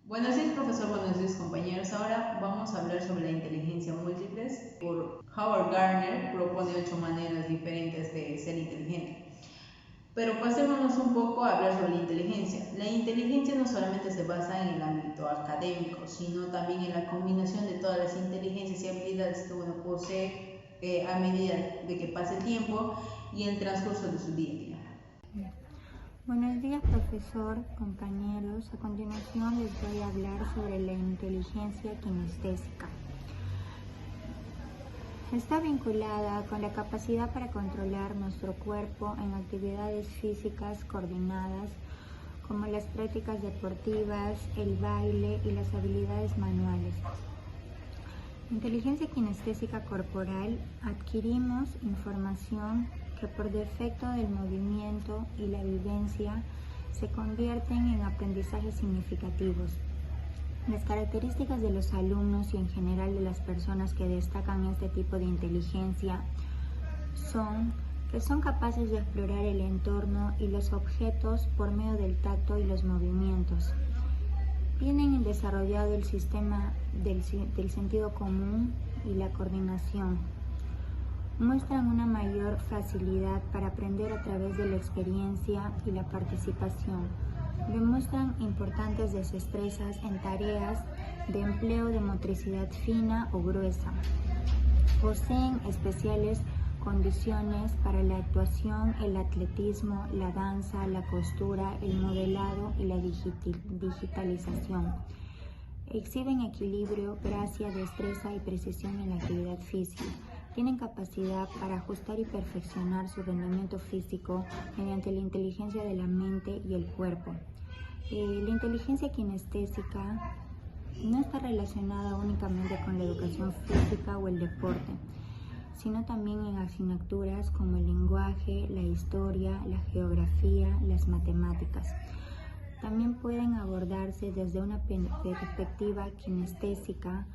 Buenos días, profesor. Buenos días, compañeros. Ahora vamos a hablar sobre la inteligencia múltiple. Por Howard Gardner propone 8 maneras diferentes de ser inteligente. Pero pasémonos un poco a hablar sobre la inteligencia. La inteligencia no solamente se basa en el ámbito académico, sino también en la combinación de todas las inteligencias y habilidades que uno posee a medida de que pase el tiempo y en el transcurso de su día a día. Buenos días, profesor, compañeros. A continuación les voy a hablar sobre la inteligencia kinestésica. Está vinculada con la capacidad para controlar nuestro cuerpo en actividades físicas coordinadas, como las prácticas deportivas, el baile y las habilidades manuales. Inteligencia kinestésica corporal: adquirimos información que por defecto del movimiento y la vivencia se convierten en aprendizajes significativos. Las características de los alumnos y en general de las personas que destacan este tipo de inteligencia son que son capaces de explorar el entorno y los objetos por medio del tacto y los movimientos. Tienen desarrollado el sistema del sentido común y la coordinación. Muestran una mayor facilidad para aprender a través de la experiencia y la participación. Demuestran importantes destrezas en tareas de empleo de motricidad fina o gruesa. Poseen especiales condiciones para la actuación, el atletismo, la danza, la costura, el modelado y la digitalización. Exhiben equilibrio, gracia, destreza y precisión en la actividad física. Tienen capacidad para ajustar y perfeccionar su rendimiento físico mediante la inteligencia de la mente y el cuerpo. La inteligencia kinestésica no está relacionada únicamente con la educación física o el deporte, sino también en asignaturas como el lenguaje, la historia, la geografía, las matemáticas. También pueden abordarse desde una perspectiva kinestésica,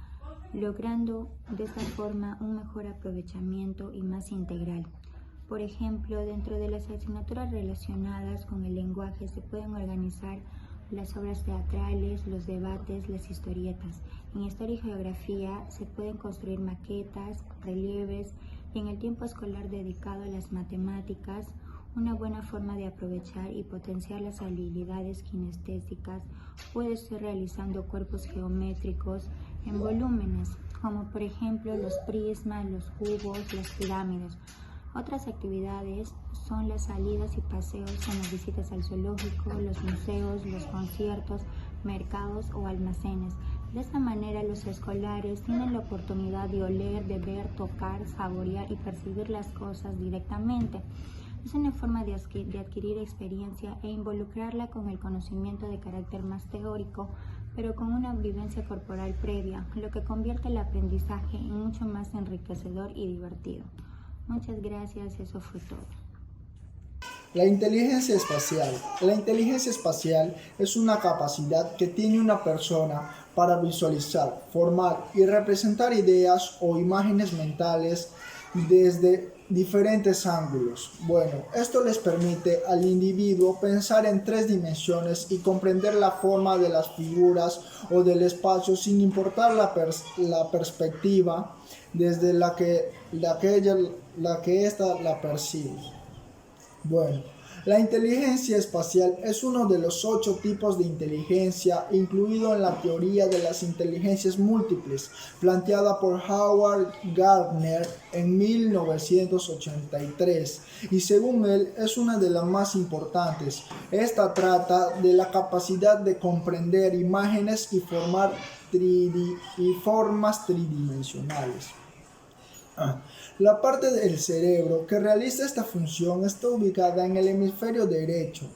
logrando de esta forma un mejor aprovechamiento y más integral. Por ejemplo, dentro de las asignaturas relacionadas con el lenguaje se pueden organizar las obras teatrales, los debates, las historietas. En historia y geografía se pueden construir maquetas, relieves, y en el tiempo escolar dedicado a las matemáticas, una buena forma de aprovechar y potenciar las habilidades kinestésicas puede ser realizando cuerpos geométricos en volúmenes, como por ejemplo los prismas, los cubos, las pirámides. Otras actividades son las salidas y paseos en las visitas al zoológico, los museos, los conciertos, mercados o almacenes. De esta manera, los escolares tienen la oportunidad de oler, de ver, tocar, saborear y percibir las cosas directamente. Es una forma de adquirir experiencia e involucrarla con el conocimiento de carácter más teórico, pero con una vivencia corporal previa, lo que convierte el aprendizaje en mucho más enriquecedor y divertido. Muchas gracias, eso fue todo. La inteligencia espacial. La inteligencia espacial es una capacidad que tiene una persona para visualizar, formar y representar ideas o imágenes mentales desde diferentes ángulos. Bueno, esto les permite al individuo pensar en 3 dimensiones y comprender la forma de las figuras o del espacio sin importar la perspectiva desde la que ésta la percibe. Bueno, la inteligencia espacial es uno de los 8 tipos de inteligencia incluido en la teoría de las inteligencias múltiples, planteada por Howard Gardner en 1983, y según él es una de las más importantes. Esta trata de la capacidad de comprender imágenes y formas tridimensionales. La parte del cerebro que realiza esta función está ubicada en el hemisferio derecho.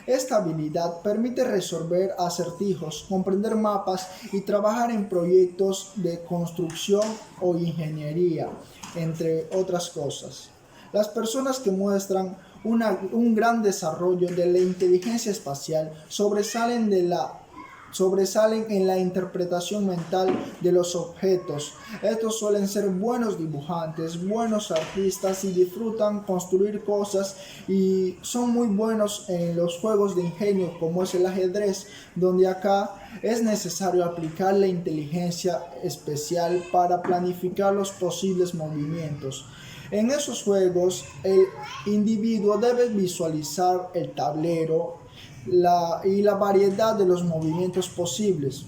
Esta habilidad permite resolver acertijos, comprender mapas y trabajar en proyectos de construcción o ingeniería, entre otras cosas. Las personas que muestran un gran desarrollo de la inteligencia espacial sobresalen de la sobresalen en la interpretación mental de los objetos. Estos suelen ser buenos dibujantes, buenos artistas y disfrutan construir cosas y son muy buenos en los juegos de ingenio como es el ajedrez, donde acá es necesario aplicar la inteligencia especial para planificar los posibles movimientos. En esos juegos, el individuo debe visualizar el tablero y la variedad de los movimientos posibles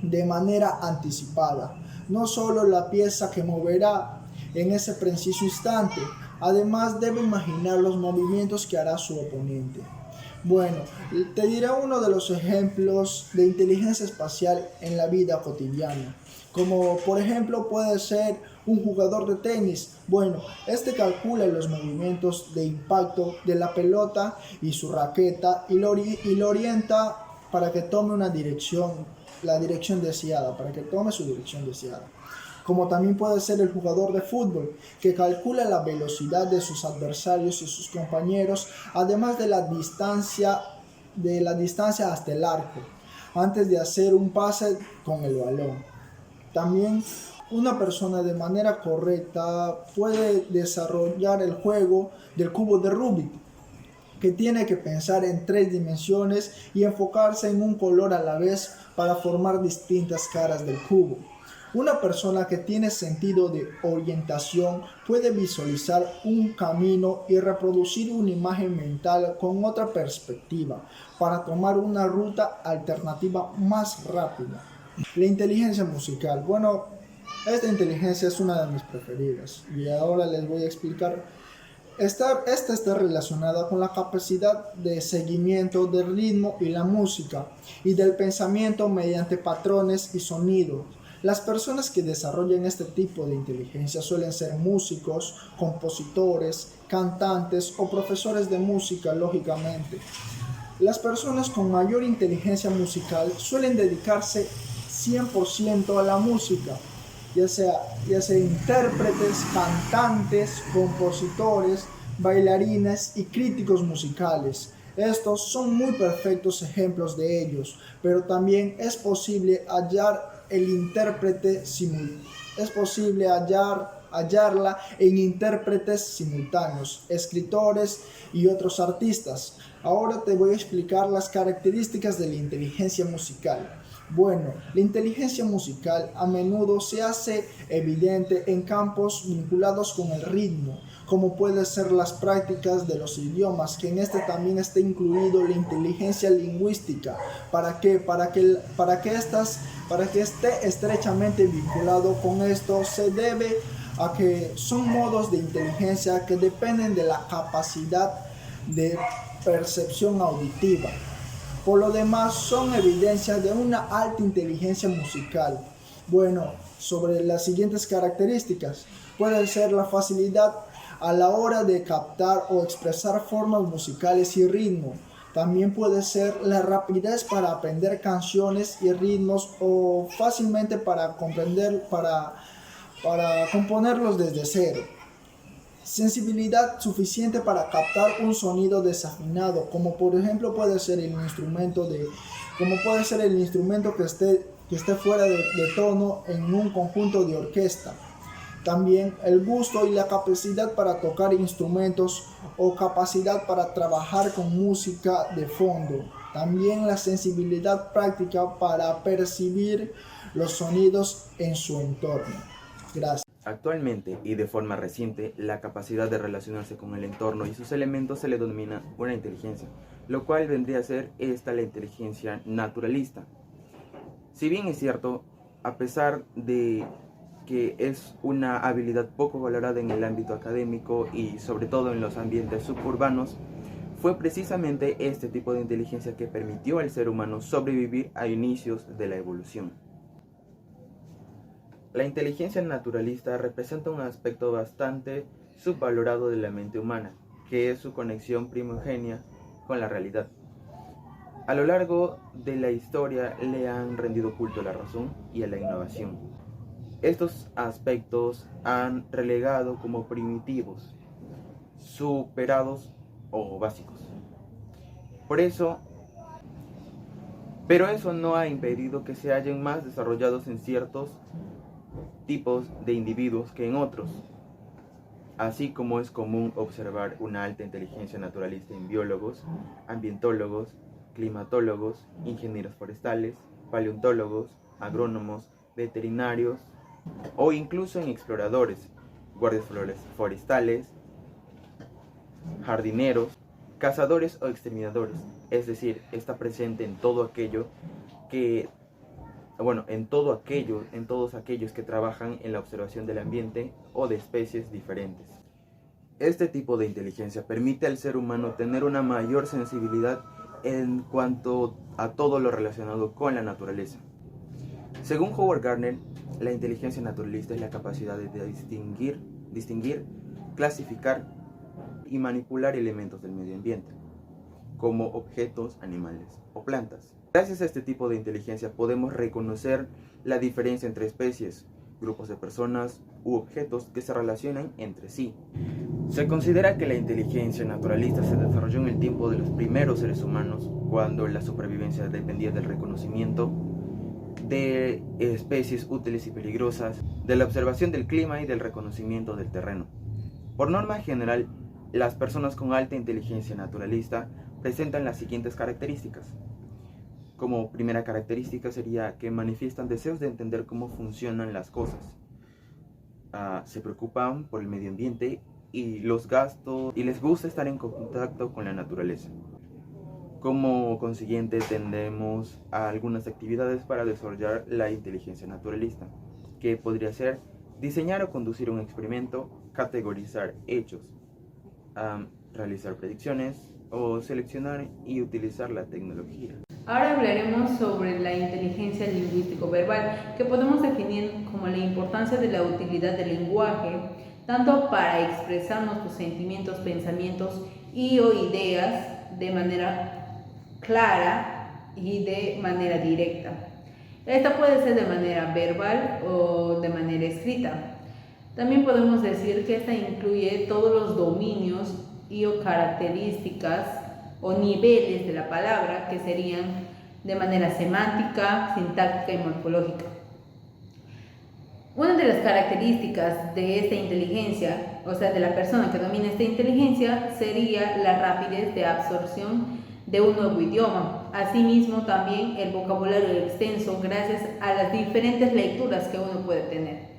de manera anticipada. No solo la pieza que moverá en ese preciso instante, además debe imaginar los movimientos que hará su oponente. Bueno, te diré uno de los ejemplos de inteligencia espacial en la vida cotidiana, como por ejemplo puede ser un jugador de tenis. Bueno, este calcula los movimientos de impacto de la pelota y su raqueta y lo orienta para que tome la dirección deseada, para que tome su dirección deseada. Como también puede ser el jugador de fútbol, que calcula la velocidad de sus adversarios y sus compañeros, además de la distancia hasta el arco, antes de hacer un pase con el balón. También una persona de manera correcta puede desarrollar el juego del cubo de Rubik, que tiene que pensar en 3 dimensiones y enfocarse en un color a la vez para formar distintas caras del cubo. Una persona que tiene sentido de orientación puede visualizar un camino y reproducir una imagen mental con otra perspectiva para tomar una ruta alternativa más rápida. La inteligencia musical. Bueno, esta inteligencia es una de mis preferidas y ahora les voy a explicar. Esta está relacionada con la capacidad de seguimiento del ritmo y la música y del pensamiento mediante patrones y sonidos. Las personas que desarrollan este tipo de inteligencia suelen ser músicos, compositores, cantantes o profesores de música, lógicamente. Las personas con mayor inteligencia musical suelen dedicarse 100% a la música, ya sea intérpretes, cantantes, compositores, bailarines y críticos musicales. Estos son muy perfectos ejemplos de ellos, pero también es posible hallarla en intérpretes simultáneos, escritores y otros artistas. Ahora te voy a explicar las características de la inteligencia musical. Bueno, la inteligencia musical a menudo se hace evidente en campos vinculados con el ritmo, como pueden ser las prácticas de los idiomas, que en este también está incluido la inteligencia lingüística. ¿Para qué? Para que esté estrechamente vinculado con esto, se debe a que son modos de inteligencia que dependen de la capacidad de percepción auditiva. Por lo demás, son evidencias de una alta inteligencia musical. Bueno, sobre las siguientes características, puede ser la facilidad a la hora de captar o expresar formas musicales y ritmo. También puede ser la rapidez para aprender canciones y ritmos o fácilmente para componerlos desde cero. Sensibilidad suficiente para captar un sonido desafinado, como por ejemplo puede ser el instrumento que esté fuera de tono en un conjunto de orquesta. También el gusto y la capacidad para tocar instrumentos o capacidad para trabajar con música de fondo. También la sensibilidad práctica para percibir los sonidos en su entorno. Gracias. Actualmente y de forma reciente, la capacidad de relacionarse con el entorno y sus elementos se le denomina una inteligencia, lo cual vendría a ser la inteligencia naturalista. Si bien es cierto, a pesar de que es una habilidad poco valorada en el ámbito académico y sobre todo en los ambientes suburbanos, fue precisamente este tipo de inteligencia que permitió al ser humano sobrevivir a inicios de la evolución. La inteligencia naturalista representa un aspecto bastante subvalorado de la mente humana, que es su conexión primigenia con la realidad. A lo largo de la historia le han rendido culto a la razón y a la innovación. Estos aspectos han relegado como primitivos, superados o básicos. Por eso, Pero eso no ha impedido que se hallen más desarrollados en ciertos tipos de individuos que en otros, así como es común observar una alta inteligencia naturalista en biólogos, ambientólogos, climatólogos, ingenieros forestales, paleontólogos, agrónomos, veterinarios o incluso en exploradores, guardias forestales, jardineros, cazadores o exterminadores. Es decir, está presente en todo aquello que, en todos aquellos que trabajan en la observación del ambiente o de especies diferentes. Este tipo de inteligencia permite al ser humano tener una mayor sensibilidad en cuanto a todo lo relacionado con la naturaleza. Según Howard Gardner, la inteligencia naturalista es la capacidad de distinguir, clasificar y manipular elementos del medio ambiente, como objetos, animales o plantas. Gracias a este tipo de inteligencia podemos reconocer la diferencia entre especies, grupos de personas u objetos que se relacionan entre sí. Se considera que la inteligencia naturalista se desarrolló en el tiempo de los primeros seres humanos, cuando la supervivencia dependía del reconocimiento de especies útiles y peligrosas, de la observación del clima y del reconocimiento del terreno. Por norma general, las personas con alta inteligencia naturalista presentan las siguientes características. Como primera característica sería que manifiestan deseos de entender cómo funcionan las cosas. Se preocupan por el medio ambiente y los gastos y les gusta estar en contacto con la naturaleza. Como consiguiente, tendemos a algunas actividades para desarrollar la inteligencia naturalista, que podría ser diseñar o conducir un experimento, categorizar hechos, realizar predicciones o seleccionar y utilizar la tecnología. Ahora hablaremos sobre la inteligencia lingüístico-verbal, que podemos definir como la importancia de la utilidad del lenguaje, tanto para expresar nuestros sentimientos, pensamientos o ideas de manera clara y de manera directa. Esta puede ser de manera verbal o de manera escrita. También podemos decir que esta incluye todos los dominios o características o niveles de la palabra, que serían de manera semántica, sintáctica y morfológica. Una de las características de esta inteligencia, o sea, de la persona que domina esta inteligencia, sería la rapidez de absorción de un nuevo idioma. Asimismo, también el vocabulario extenso gracias a las diferentes lecturas que uno puede tener.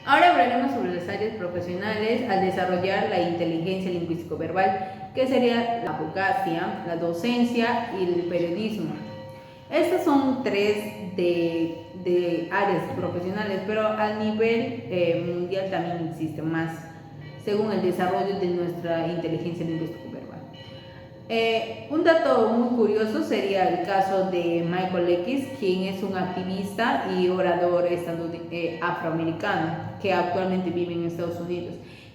Ahora hablaremos sobre las áreas profesionales al desarrollar la inteligencia lingüístico-verbal, que sería la abogacía, la docencia y el periodismo. Estas son tres de áreas profesionales, pero a nivel mundial también existen más, según el desarrollo de nuestra inteligencia lingüístico-verbal. Un dato muy curioso sería el caso de Michael X, quien es un activista y orador afroamericano que actualmente vive en Estados Unidos,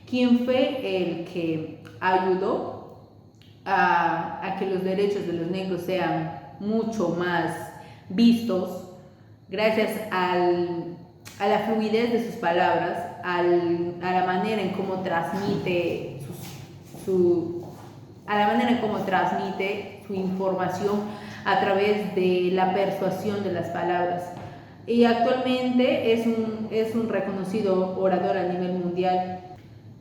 quien fue el que ayudó a que los derechos de los negros sean mucho más vistos gracias a la fluidez de sus palabras, a la manera en cómo transmite su información a través de la persuasión de las palabras. Y actualmente es un reconocido orador a nivel mundial.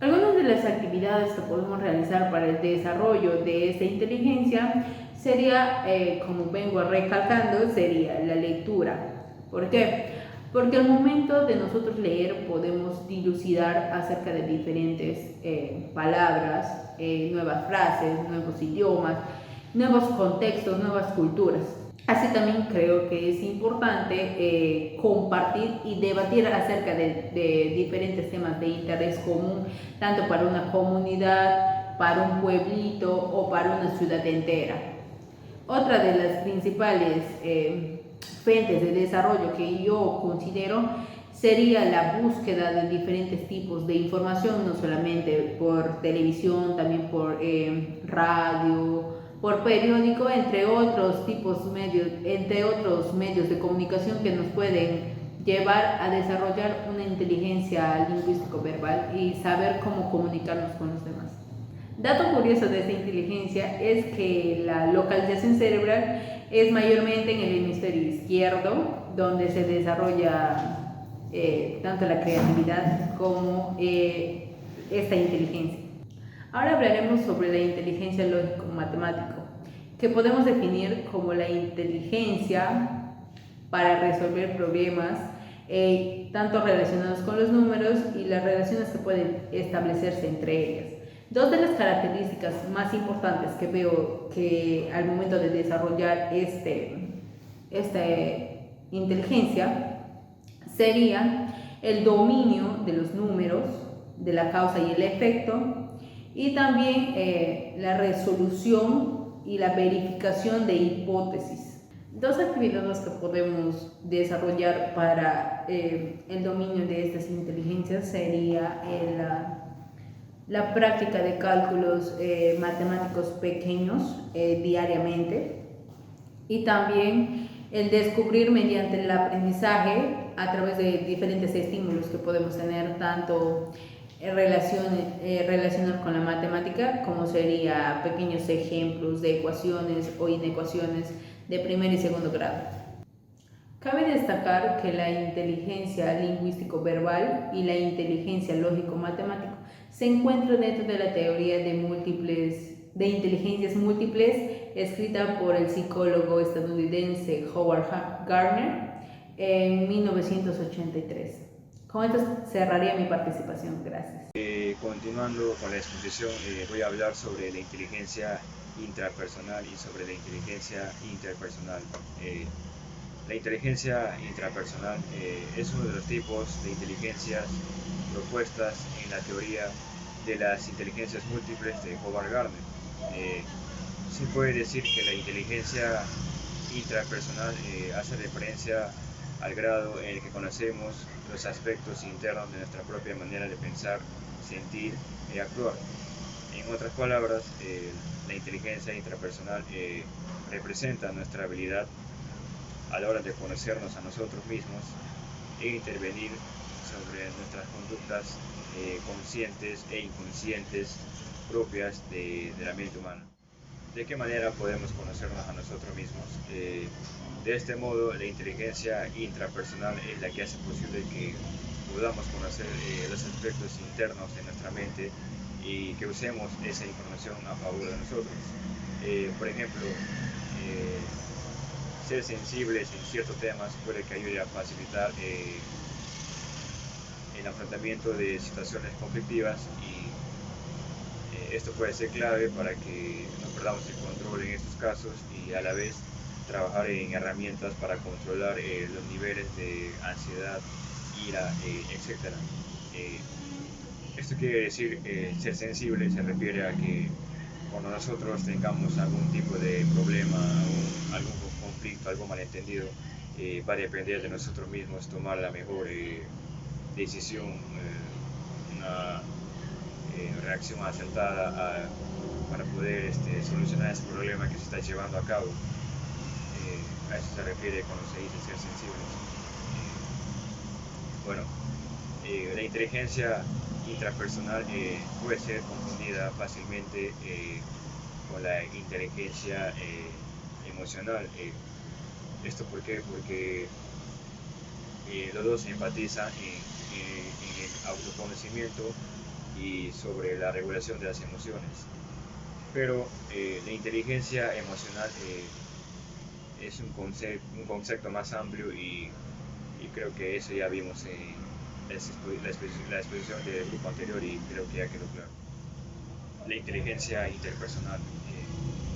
Algunas de las actividades que podemos realizar para el desarrollo de esta inteligencia sería, como vengo recalcando, sería la lectura. ¿Por qué? Porque al momento de nosotros leer podemos dilucidar acerca de diferentes palabras, nuevas frases, nuevos idiomas, nuevos contextos, nuevas culturas. Así también creo que es importante compartir y debatir acerca de diferentes temas de interés común, tanto para una comunidad, para un pueblito o para una ciudad entera. Otra de las principales fuentes de desarrollo que yo considero sería la búsqueda de diferentes tipos de información, no solamente por televisión, también por radio, por periódico, entre otros medios de comunicación que nos pueden llevar a desarrollar una inteligencia lingüístico-verbal y saber cómo comunicarnos con los demás. Dato curioso de esta inteligencia es que la localización cerebral es mayormente en el hemisferio izquierdo, donde se desarrolla tanto la creatividad como esta inteligencia. Ahora hablaremos sobre la inteligencia lógico-matemático, que podemos definir como la inteligencia para resolver problemas tanto relacionados con los números y las relaciones que pueden establecerse entre ellas. Dos de las características más importantes que veo que al momento de desarrollar esta inteligencia sería el dominio de los números, de la causa y el efecto, y también la resolución y la verificación de hipótesis. Dos actividades que podemos desarrollar para el dominio de estas inteligencias sería la práctica de cálculos matemáticos pequeños diariamente, y también el descubrir mediante el aprendizaje a través de diferentes estímulos que podemos tener, tanto relacionar con la matemática, como sería pequeños ejemplos de ecuaciones o inecuaciones de primer y segundo grado. Cabe destacar que la inteligencia lingüístico-verbal y la inteligencia lógico-matemático se encuentran dentro de la teoría de inteligencias múltiples, escrita por el psicólogo estadounidense Howard Gardner en 1983. Con esto cerraría mi participación. Gracias. Continuando con la exposición, voy a hablar sobre la inteligencia intrapersonal y sobre la inteligencia interpersonal. La inteligencia intrapersonal es uno de los tipos de inteligencias propuestas en la teoría de las inteligencias múltiples de Howard Gardner. Se puede decir que la inteligencia intrapersonal hace referencia al grado en el que conocemos los aspectos internos de nuestra propia manera de pensar, sentir y actuar. En otras palabras, la inteligencia intrapersonal representa nuestra habilidad a la hora de conocernos a nosotros mismos e intervenir sobre nuestras conductas conscientes e inconscientes propias de la mente humana. ¿De qué manera podemos conocernos a nosotros mismos? De este modo, la inteligencia intrapersonal es la que hace posible que podamos conocer los aspectos internos de nuestra mente y que usemos esa información a favor de nosotros. Por ejemplo, ser sensibles en ciertos temas puede que ayude a facilitar el afrontamiento de situaciones conflictivas, y esto puede ser clave para que no perdamos el control en estos casos, y a la vez trabajar en herramientas para controlar los niveles de ansiedad, ira, etc. Esto quiere decir, ser sensible se refiere a que cuando nosotros tengamos algún tipo de problema, algún conflicto, algún malentendido, va a depender de nosotros mismos tomar la mejor decisión, una reacción acertada para poder solucionar ese problema que se está llevando a cabo. A eso se refiere cuando se dice ser sensibles. La inteligencia intrapersonal puede ser confundida fácilmente con la inteligencia emocional. ¿Esto por qué? Porque los dos enfatizan en el autoconocimiento y sobre la regulación de las emociones. Pero la inteligencia emocional es un concepto más amplio, y creo que eso ya vimos en la exposición del grupo anterior, y creo que ya quedó claro. La inteligencia interpersonal.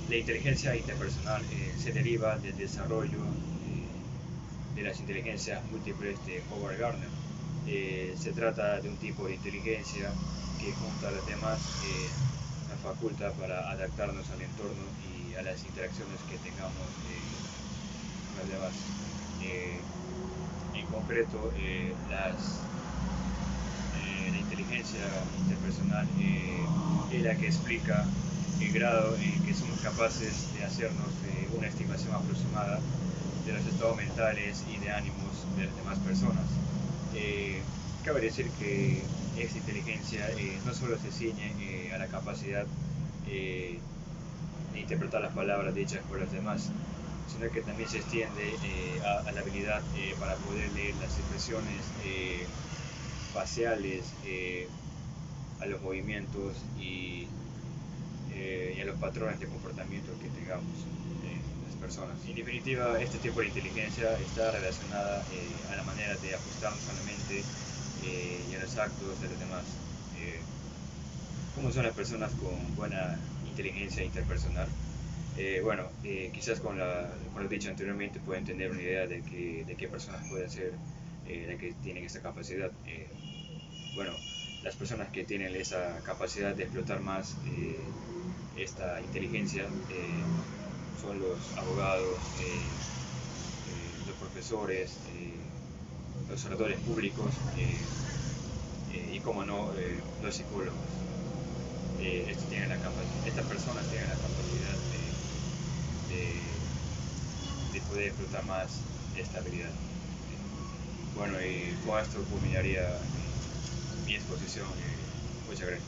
La inteligencia interpersonal se deriva del desarrollo de las inteligencias múltiples de Howard Gardner. Se trata de un tipo de inteligencia que, junto a las demás, nos faculta para adaptarnos al entorno y a las interacciones que tengamos con las demás. En concreto, la inteligencia interpersonal es la que explica el grado en que somos capaces de hacernos una estimación aproximada de los estados mentales y de ánimos de las demás personas. Cabe decir que esta inteligencia no solo se ciñe a la capacidad de interpretar las palabras dichas por los demás, sino que también se extiende a la habilidad para poder leer las expresiones faciales, a los movimientos y a los patrones de comportamiento que tengamos las personas. En definitiva, este tipo de inteligencia está relacionada a la manera de ajustarnos a la mente y a los actos de los demás. ¿Cómo son las personas con buena inteligencia interpersonal? Quizás con lo dicho anteriormente pueden tener una idea de qué personas pueden ser las que tienen esta capacidad. Las personas que tienen esa capacidad de explotar más esta inteligencia son los abogados, los profesores, los oradores públicos y, como no, los psicólogos. Estas personas tienen la capacidad de poder explotar más esta habilidad. Y con esto culminaría mi exposición. Muchas gracias.